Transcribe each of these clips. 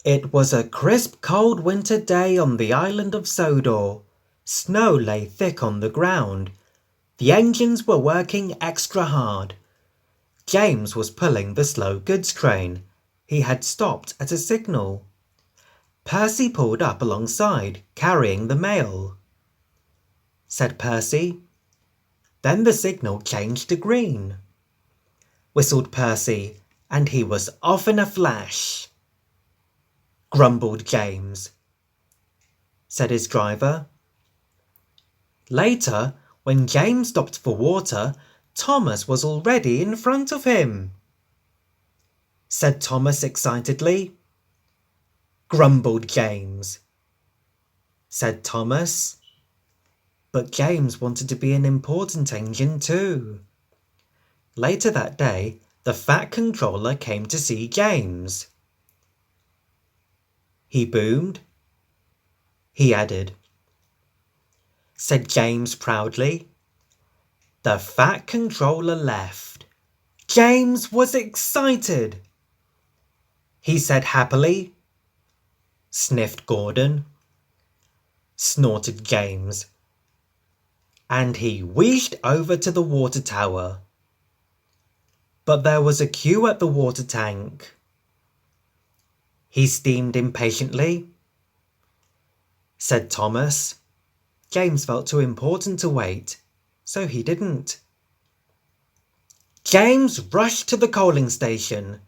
It was a crisp, cold winter day on the island of Sodor. Snow lay thick on the ground. The engines were working extra hard. James was pulling the slow goods train. He had stopped at a signal. Percy pulled up alongside, carrying the mail. Said Percy. Then the signal changed to green. Whistled Percy, and he was off in a flash. Grumbled James. Said his driver. Later, when James stopped for water, Thomas was already in front of him. Said Thomas excitedly. Grumbled James. Said Thomas. But James wanted to be an important engine too. Later that day, the Fat Controller came to see James. He boomed. He added. Said James proudly. The Fat Controller left. James was excited. He said happily. Sniffed Gordon. Snorted James. And he wheezed over to the water tower. But there was a queue at the water tank. He steamed impatiently. Said Thomas. James felt too important to wait, so he didn't. James rushed to the coaling station.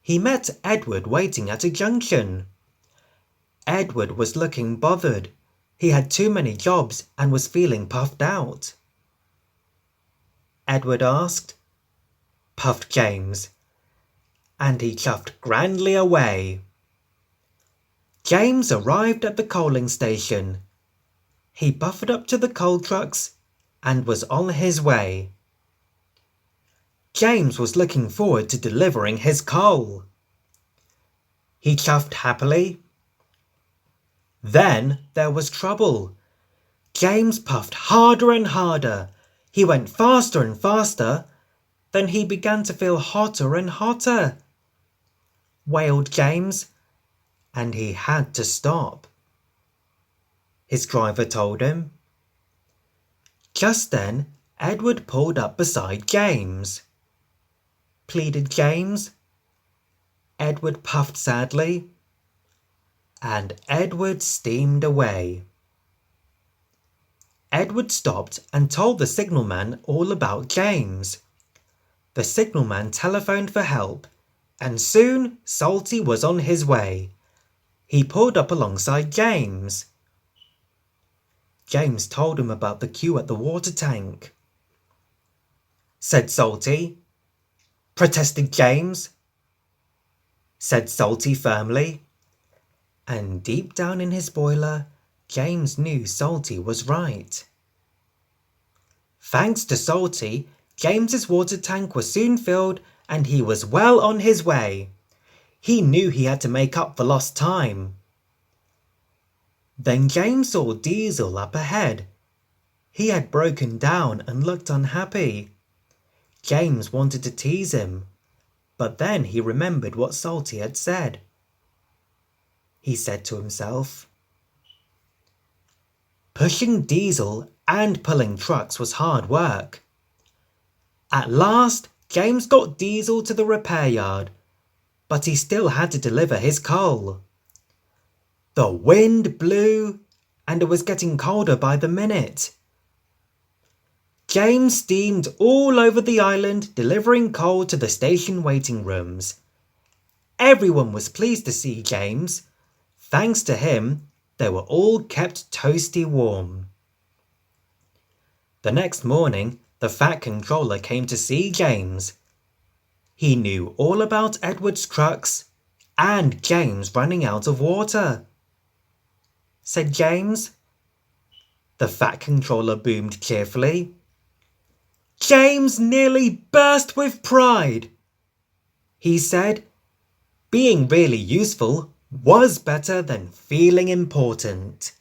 He met Edward waiting at a junction. Edward was looking bothered. He had too many jobs and was feeling puffed out. Edward asked. Puffed James. And he chuffed grandly away. James arrived at the coaling station. He buffered up to the coal trucks and was on his way. James was looking forward to delivering his coal. He chuffed happily. Then there was trouble. James puffed harder and harder. He went faster and faster. Then he began to feel hotter and hotter. Wailed James, and he had to stop. His driver told him. Just then, Edward pulled up beside James. Pleaded James. Edward puffed sadly, and Edward steamed away. Edward stopped and told the signalman all about James. The signalman telephoned for help, and soon Salty was on his way. He pulled up alongside James. James told him about the queue at the water tank. Said Salty. Protested James. Said Salty firmly. And deep down in his boiler, James knew Salty was right. Thanks to Salty, James's water tank was soon filled and he was well on his way. He knew he had to make up for lost time. Then James saw Diesel up ahead. He had broken down and looked unhappy. James wanted to tease him, but then he remembered what Salty had said. He said to himself, pushing Diesel and pulling trucks was hard work. At last, James got Diesel to the repair yard, but he still had to deliver his coal. The wind blew, and it was getting colder by the minute. James steamed all over the island, delivering coal to the station waiting rooms. Everyone was pleased to see James. Thanks to him, they were all kept toasty warm. The next morning, the Fat Controller came to see James. He knew all about Edward's trucks and James running out of water. Said James. The Fat Controller boomed cheerfully. James nearly burst with pride. He said, being really useful was better than feeling important.